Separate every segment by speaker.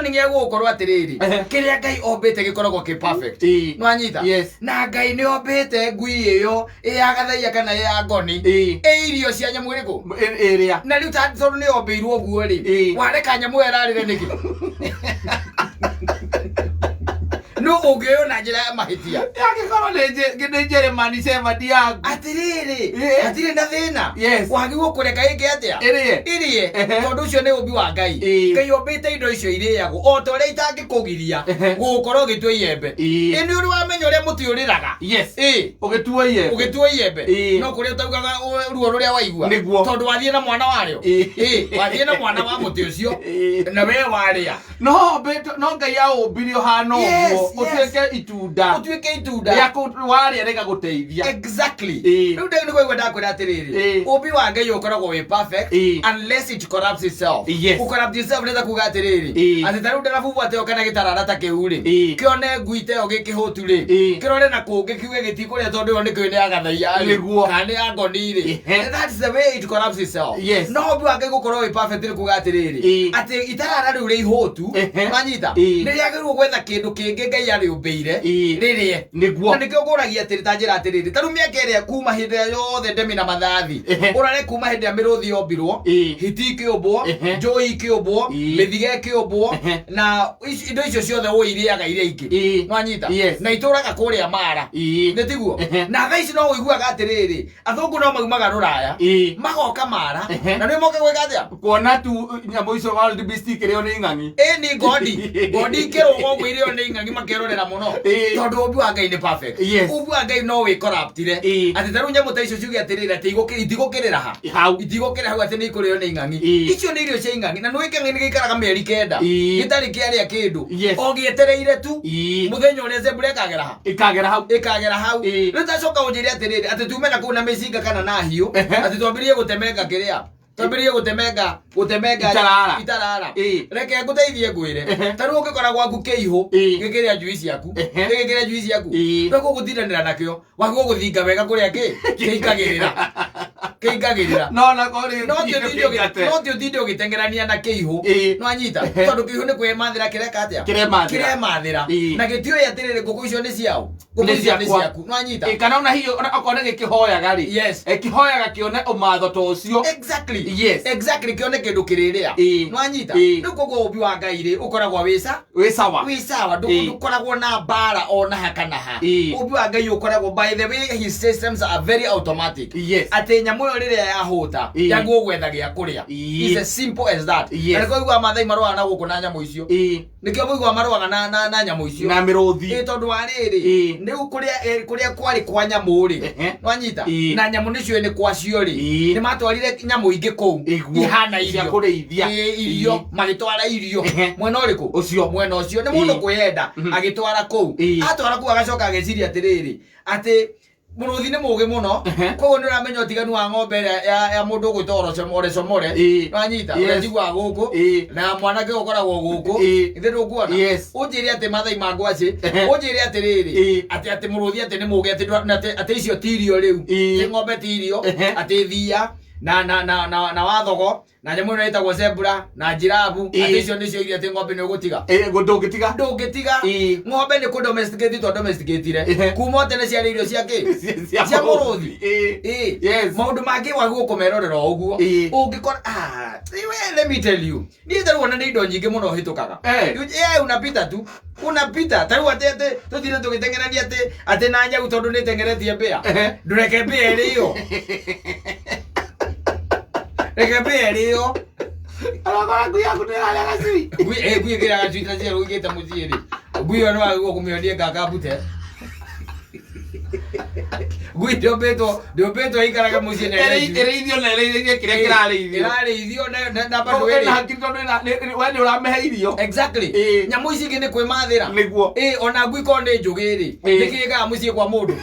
Speaker 1: conditioning ya gukorwo atiriri kiria Ngai ombete gikoragwo ki perfect no anyita na Ngai ni ombete ngui iyo ya gathaia kana ya ngoni irio cia nyamu iriku iria na riu tondu ni ombeirwo guo ri wareka nyamu erarire niki no ogeo na njira ya mahitia yake kama ne Jeremani sema diagu atiriri na thina wagirwo kureka iki atia irie tondu ucio ni ubi wa Ngai Ngai ombite indo icio iriagwo o to ria itangikugiria gukorwo gitwe yembe ni uri wamenya uria muti uriraga ugituo yembe no kuria utaugaga ruo ruria waigua tondu wathie na mwana wario wathie na mwana wa muti ucio na we waria no Ngai aumbirio hano utuike itunda ya kuwaria rega guteithia exactly riu ndio niguo ndakwira atiriri ubi wa Ngai ukoragwo we perfect unless it corrupts itself corrupt itself nenda kuga atiriri ati taru ndarabubu ateo kana gitarara ta kiuri kione nguite o gikihutu ri kirore na kungi kiuge gitikuria tondu yo nikyo ni agathaia niguo kana ya ngoniri that's the way it corrupts itself no ubi wa Ngai gukorwo we perfect ni kuga atiriri ati itarara riu ri ihutu manyita ni riagirwo gwetha kindu kingi Ngai ari umbeire ririe niguo nikyo nguragia atiri tanjira atiriri taru miaka iria kuma hindi yothe ndemi na mathathi urare kuma hindi ya miruthi yombirwo hiti kiumbwo njoi kiumbwo mithige kiumbwo na indo icio ciothe uiriaga iria ingi no anyita na ituraga kuria mara ndetiguo na thaici no uiguaga atiriri athungu no maumaga ruraya magoka mara na ni moke gwika atia kuona tu nyambo icio world beast kirio ni ng'angi ni godi kirwo gwirio ni ng'angi makerorera muno tondu ubi wa Ngai ni perfect ubi wa Ngai no we corruptire ati taru nyamu ta icio ciuge atirira ati itigukirira ha itigukirira hau ati ni kurio ni ng'angi icio ni irio cia ng'angi na no ikang'ani gikaraga meri kenda gitari kiaria kindu o gietereire tu muthenya uria zebra ikagera hau riu tacoka unjire atiriri ati tumena ku na mecinga kana na hiu ati twambirie gutemenga kiria twambirie gutemenga itarara reke nguteithie ngwire taru ungikora gwaku kiihu gikiria njui ciaku reko guthiranira nakio wagu guthinga wega kuria kiikagirira no tio thindo gitengerania na kiihu no anyita tondu kiihu ni kwemathira kireka atia kiremathira na gitio yatirire nguku icio ni ciao nguku icio ni ciaku no anyita kana ona hiyo akona gikihoyaga ri kihoyaga kione umatho to ucio exactly kione kindu kiriria no anyita riu koguo ubi wa Ngai ri ukoragwo wi sawa ndukoragwo na bara ona hakana ha ubi wa Ngai ukoragwo by the way his systems are very automatic ati nyamu yo riria yahuta yangu gwetha gia kuria is as simple as that na koiguo mathai marwa na guku na nyamu icio nikio muigwa marwa na nyamu icio na miruthi tondu wa riri riu kuria kwari kwa nyamu ri no anyita na nyamu nicio ni kwacio ri ni matwarire nyamu ingi kou ihana irio kurithia irio magitwara irio mwena uriku ucio mwena ucio ni mundu kwenda agitwara kou atwara ku agacoka ageciria atiriri ati muruthi ni muge muno koguo ni uramenya utiganu wa ng'ombe ya mundu gwitoro comore no anyita urejigwa guku na mwanake ukoragwo guku ithe ndukuona unjire ati mathai mangwaci unjire atiriri ati muruthi ati ni muge ati icio tirio riu ti ng'ombe tirio ati thia na wathogo na nyamu ino itagwo zebra na jirabu ati icio nicio iria ati ng'ombe ni ugutiga ndungitiga ng'ombe ni ku domesticate kuma tene cia irio cia muruthi maundu mangi wagu kumerorera uguo ungikora let me tell you ni taru wana indo nyingi muno hitukaga unapita taru atete tuthire tugitengerania ati na nyau tondu ni tengeretie mbia ndureke mbia iriyo reke rio alagora kuya kunela gasui kuya kira gasui tazia ugeta muzieri buyo no ago kumionie kaka bute ndio beto ikaraga muzieni ereithio na ereithio kiraleithio na bado eri wani uramehe irio exactly nyamu ici ngine kwemathira niguo ona ngwiko ndi njugiri nikiga mucie kwa mundu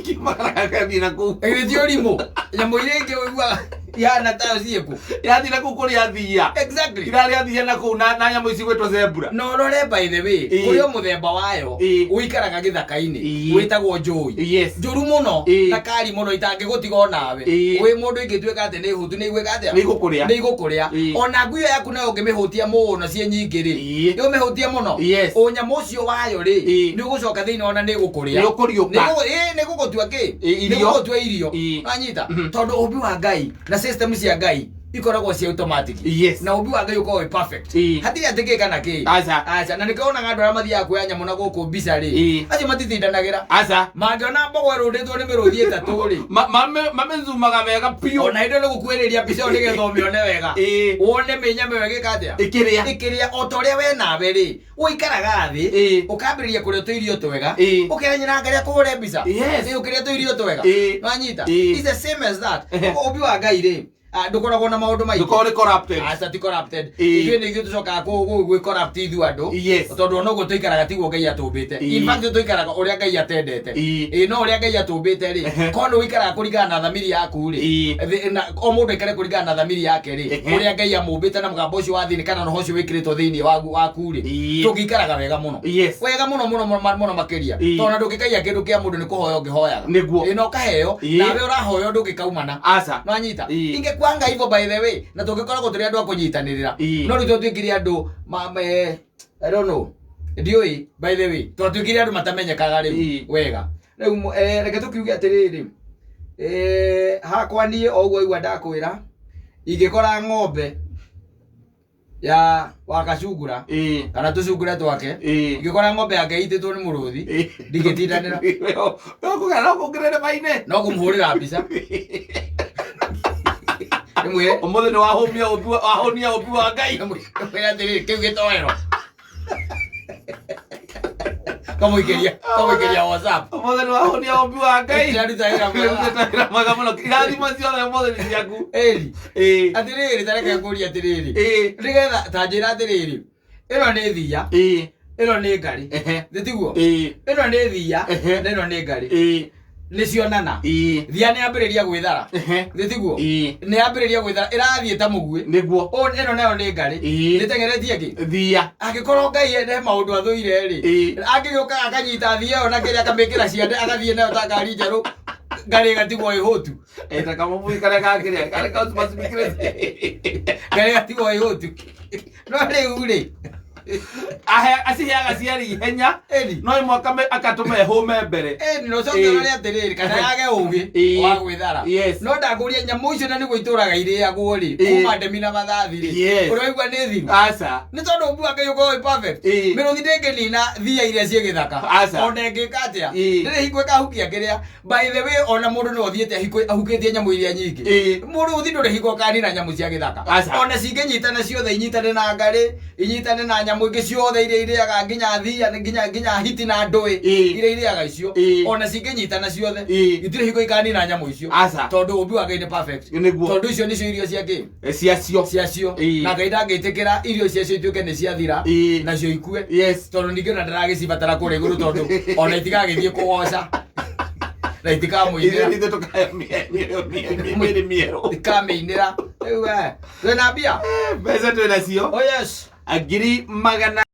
Speaker 1: kimaraga kabina ku ereithio rimo nyamu ile ngi wigwa ya na tayo ciku
Speaker 2: yathi na kukuri athia
Speaker 1: exactly
Speaker 2: irari athia na ku na nyamu ici gwetwo zebra
Speaker 1: no rore by the way kuri o muthemba wayo uikaraga githaka-ini witagwo njui njuru muno na kari muno itangigutiga nawe wi mundu ingituika ati ni hutu ni igweka ati ni igukuria ona nguyo yaku nayo ngimihutia muno cie nyingi ri ni umihutia muno unyamu ucio wayo ri ni ugucoka thiini ona ni igukuria
Speaker 2: ni ukuriuka
Speaker 1: ni gugutua ki ni gugutua irio anyita tondu umbi wa Ngai na system cia Ngai ikoragwo cia automatic na umbi wa Ngai ukoragwo perfect hatiri atikika na ki acha na nikaona ngandu ara mathia kuya nyamu na guku mbica ri acio matitindanagira
Speaker 2: acha
Speaker 1: mangiona mbogo runditwo ni miruthi itatu ri
Speaker 2: mame nzumaga wega pio
Speaker 1: ona indo ni gukwiriria mbica ni getho mione wega wone minyame wega katia ikiria otoria we nawe ri uikaraga thi ukambiriria kuria tuirio twega ukirenya na ngaria kugure mbica ukiria tuirio twega wanyita is the same as that umbi wa Ngai ri ndukoragwo na maundu maingi
Speaker 2: ndukore corrupted
Speaker 1: ati corrupted ithuĩ nĩ ithuĩ tũcokaga gwĩ corrupt ithuĩ andũ tondũ ona ũguo tũikaraga tiguo Ngai atũmbĩte in fact tũikaraga ũrĩa Ngai atendete no ũrĩa Ngai atũmbĩte rĩ korwo nĩ ũikaraga kũringana na thamiri yaku rĩ o mũndũ aikare kũringana na thamiri yake rĩ ũrĩa Ngai amũmbĩte na mũgambo ũcio wa thĩinĩ kana roho ũcio wĩkĩrĩtwo thĩinĩ waku rĩ tũngĩikaraga wega mũno wega mũno makĩria tondũ na ndũngĩkaia kĩndũ kĩa mũndũ nĩ kũhoya ũngĩhoyaga
Speaker 2: nĩguo
Speaker 1: no kaheo nawe ũrahoya ndũngĩkaumana no anyita kwanga hivyo by the way na tugikoragwo turi andu akunyitanirira no ri twikire andu I don't know ndioi by the way twikire andu matamenyekaga ri wega riu reke tukiuge atiriri hakwa nie ogwo igwa ndakwira ingikora ng'ombe ya wakacungura kana tucungura twake ingikora ng'ombe yake ititwo ni muruthi ndigitindanira
Speaker 2: no kugirire maine
Speaker 1: no kumuhurira mbica
Speaker 2: omothe ni wahonia umbi wa Ngai
Speaker 1: mwira atiri kiu gitoero kamuikiria WhatsApp
Speaker 2: omothe ni wahonia umbi wa Ngai ndĩrarutaĩra mwega mũno irathimo ciothe omothe nĩ ciaku
Speaker 1: atiriri tareke ngũria atiriri nigetha ta njĩra atiriri ĩno nĩ thia ĩno nĩ ngari thitiguo ĩno nĩ thia na ĩno nĩ ngari nicionana thia ni ambiriria gwithara thitiguo ni ambiriria gwithara irathie ta mugwe
Speaker 2: niguo
Speaker 1: eno nayo ni ngari nitengeretie ki
Speaker 2: thia
Speaker 1: agikorwo Ngai ende maundu athuire ri agigioka akanyita thia ona kiria akamikira ciande agathie nayo ta ngari njeru ngari gatigwo ihutu
Speaker 2: eta kama muikare gakiria kare ka usimikire
Speaker 1: ngari gatigwo ihutu no riu ri
Speaker 2: asihiaga ciari ihenya no imwe akatume hume mbere
Speaker 1: no coke rori atiriri kana yage ugi wa gwithara no ndakuria nyamu icio na niguo ituraga iriagwo ri kuma ndemi na mathathi ri uroigwa ni thiru
Speaker 2: aca
Speaker 1: ni tondu mbu ake yuko perfect miruthi ndingĩnina thia iria ciĩ gĩthaka ona ĩngĩka atĩa ndĩrĩ hingo ĩkahukia kĩrĩa by the way ona mũndũ no thiĩte ahukĩtie nyamũ iria nyingĩ mũruthi ndũrĩ hingo ũkanina nyamũ cia gĩthaka ona cingĩnyitana ciothe inyitane na ngarĩ inyitane na nyamũ ingĩ ciothe iria irĩaga nginya thia nginya hiti na ndũĩ iria irĩaga icio ona cingĩnyitana ciothe itirĩ hingo ikanina nyamũ icio tondũ ũmbi wa Ngai nĩ perfect tondũ icio nĩcio irio ciake ciacio na Ngai ndangĩtĩkĩra irio ciacio ituĩke nĩ ciathira nacio ikue tondũ ningĩ ona ndaragĩcibatara kũrĩa igũrũ tondũ ona itigagĩthiĩ kũgoca na itikamũinĩra ikamĩinĩra rĩu twĩna mbia
Speaker 2: mbeca twĩnacio
Speaker 1: oh yes
Speaker 2: ngiri magana